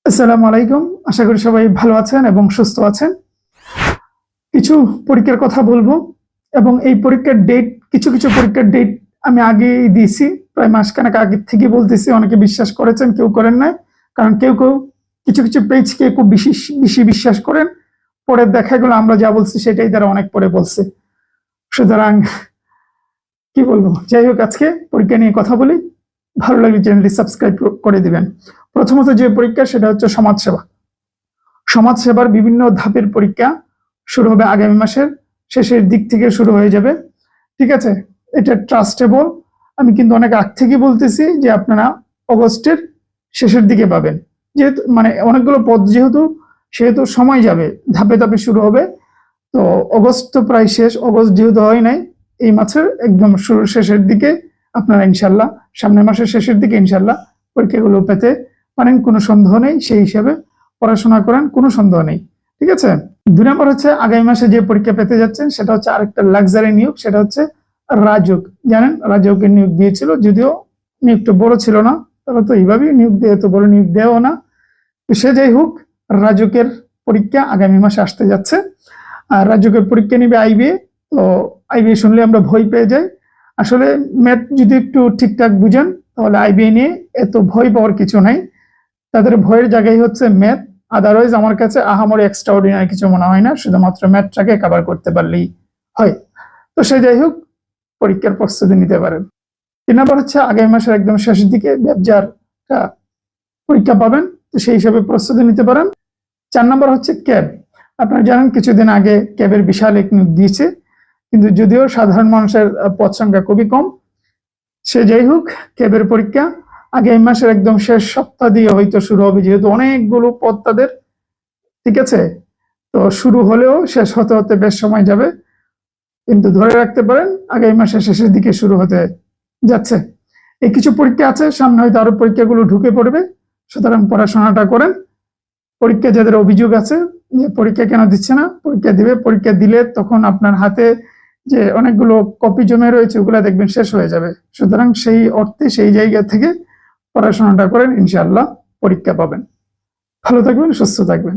আসসালামু আলাইকুম। আশা করি সবাই ভালো আছেন এবং সুস্থ আছেন। কিছু পরীক্ষার কথা বলবো এবং এই পরীক্ষার ডেট, কিছু পরীক্ষার ডেট আমি আগেই দিয়েছি, প্রায় মাসখানেক আগে থেকে বলতেছি। অনেকে বিশ্বাস করেছেন, কেউ করেন নাই। কারণ কেউ কিছু পেজকে খুব বেশি বিশ্বাস করেন, পরে দেখা গেলো আমরা যা বলছি সেটাই তারা অনেক পরে বলছে। সুতরাং কি বলবো, যাই হোক, আজকে পরীক্ষা নিয়ে কথা বলি। ভালো লাগলে চ্যানেলটি সাবস্ক্রাইব করে দিবেন। প্রথমত যে পরীক্ষা, সেটা হচ্ছে সমাজসেবার বিভিন্ন ধাপের পরীক্ষা শুরু হবে আগামী মাসের শেষের দিক থেকে শুরু হয়ে যাবে। ঠিক আছে, এটা ট্রাস্টেবল। আমি কিন্তু অনেক আগ থেকে বলতেছি যে আপনারা অগস্টের শেষের দিকে পাবেন, যেহেতু মানে অনেকগুলো পদ সেহেতু সময় যাবে, ধাপে ধাপে শুরু হবে। তো অগস্ট তো প্রায় শেষ, অগস্ট যেহেতু হয় নাই, এই মাসের একদম শেষের দিকে আপনারা ইনশাল্লাহ, সামনের মাসের শেষের দিকে ইনশাল্লাহ পরীক্ষাগুলো পেতে পারেন, কোনো সন্দেহ নেই। সেই হিসাবে পড়াশোনা করেন, কোনো সন্দেহ নেই। ঠিক আছে। 2 নম্বর হচ্ছে আগামী মাসে যে পরীক্ষা পেতে যাচ্ছেন, সেটা হচ্ছে আরেকটা লাক্সারি নিয়োগ, সেটা হচ্ছে রাজউক। জানেন, রাজউকের নিয়োগ দিয়েছিল, যদিও নিয়োগটা বড় ছিল না, তারা তো এইভাবেই নিয়োগ দিয়ে, এত বড় নিয়োগ দেওয়া না। সে যাই হোক, রাজউকের পরীক্ষা আগামী মাসে আসতে যাচ্ছে। আর রাজউকের পরীক্ষা নিবে আইবিএ। তো আইবিএ শুনলে আমরা ভয় পেয়ে যাই। আসলে ম্যাথ যদি একটু ঠিকঠাক বুঝেন, তাহলে আইবিএ নিয়ে এত ভয় পাওয়ার কিছু নাই। তাদের ভয়ের জায়গায় হচ্ছে ম্যাথ। আদারওয়াইজ আমার কাছে আহামরি এক্সট্রাঅর্ডিনারি কিছু মনে হয় না, শুধুমাত্র ম্যাথটাকে কভার করতে পারলেই হয়। তো সে যাই হোক, পরীক্ষার প্রস্তুতি নিতে পারেন। 3 নম্বর হচ্ছে আগামী মাসের একদম শেষের দিকে ব্যবসার পরীক্ষা পাবেন, তো সেই হিসাবে প্রস্তুতি নিতে পারেন। 4 নম্বর হচ্ছে ক্যাব। আপনারা জানেন কিছুদিন আগে ক্যাবের বিশাল এক নিয়োগ দিয়েছে, কিন্তু যদিও সাধারণ মানুষের পদ সংখ্যা খুবই কম। সে যাই হোক, ক্যাবের পরীক্ষা আগামী মাসের একদম শেষ সপ্তাহ দিয়ে হয়তো শুরু হবে, যেহেতু অনেকগুলো পদ তাদের। ঠিক আছে, তো শুরু হলেও শেষ হতে হতে বেশ সময় যাবে, কিন্তু ধরে রাখতে পারেন আগামী মাসের শেষের দিকে শুরু হতে যাচ্ছে। এই কিছু পরীক্ষা আছে, সামনে হয়তো আরো পরীক্ষাগুলো ঢুকে পড়বে। সুতরাং পড়াশোনাটা করেন। পরীক্ষা যাদের অভিযোগ আছে যে পরীক্ষা কেন দিচ্ছে না, পরীক্ষা দিবে। পরীক্ষা দিলে তখন আপনার হাতে যে অনেকগুলো কপি জমে রয়েছে, ওগুলা দেখবেন শেষ হয়ে যাবে। সুতরাং সেই অর্থে, সেই জায়গা থেকে পড়াশোনাটা করেন, ইনশাআল্লাহ পরীক্ষা পাবেন। ভালো থাকবেন, সুস্থ থাকবেন।